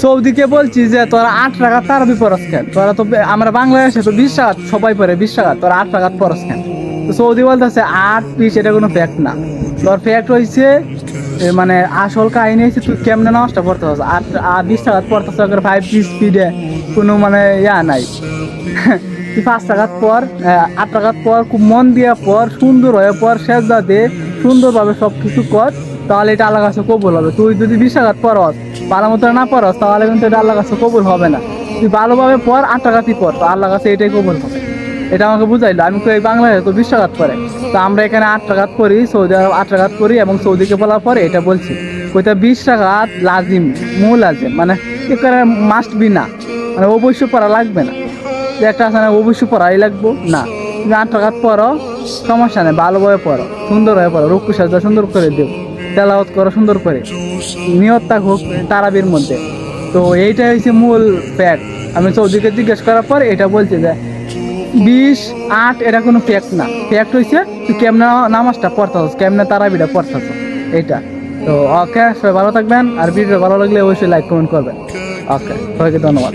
সৌদিকে বলছি যে তোরা 8 টাকা তারাবি পরস কেন, তোরা তো আমরা বাংলাদেশে তো 20 টাকা সবাই পরে 20 টাকা, তোরা 8 টাকা পরস কেন। তো সৌদি বলতেছে 8 পিস এটা কোনো ফ্যাক্ট না, তোর ফ্যাক্ট হয়েছে মানে আসল কাহিনী হয়েছে তুই কেমনে নামাজটা পড়তে হস 20 টাকা পড়তেছ 5 স্পিডে কোনো মানে ইয়া নাই। তুই 5 টাকা পর 8 টাকা পর খুব মন দিয়ে পর, সুন্দর হয়ে পর, সেজদা দে সুন্দরভাবে সব কিছু কর, তাহলে এটা আল্লাহর কাছে কবুল হবে। তুই যদি 20 টাকা পরস ভালো মতো না পরস তাহলে কিন্তু এটা আল্লাহর কাছে কবুল হবে না। তুই ভালোভাবে পর 8 টাকাতেই পর, তো আল্লাহর কাছে এটাই কবুল হবে। এটা আমাকে বুঝাইলো। আমি তো এই বাংলাদেশে তো 20 টাকা পরে, তো আমরা এখানে 8 টাকা পড়ি, সৌদি আরব 8 টাকা পড়ি, এবং সৌদিকে বলার পরে এটা বলছি ওইটা 20 টাকা লাজিম, মূল লাজিম, মানে মাস্ট বি না, মানে অবশ্যই পড়া লাগবে না যে একটা আছে না অবশ্যই পড়াই লাগবো না। তুমি 8 টাকা পড়ো সমস্যা নেই, ভালোভাবে পড়ো, সুন্দর হয়ে পড়ো, রুকু সাজা সুন্দর করে দেব, তেলাওয়াত করো সুন্দর করে, নিয়তটা হোক তারাবির মধ্যে। তো এইটাই হচ্ছে মূল ফ্যাক্ট। আমি সৌদিকে জিজ্ঞেস করার পর এটা বলছে যে 20-8 এটা কোনো ফ্যাক্ট না, ফ্যাক্ট হয়েছে তুই কেমনে নামাজটা পড়তেছ, কেমনে তারাবিটা পড়তেছ এইটা। তো ওকে, সবাই ভালো থাকবেন, আর ভিডিও ভালো লাগলে অবশ্যই লাইক কমেন্ট করবেন। ওকে, সবাইকে ধন্যবাদ।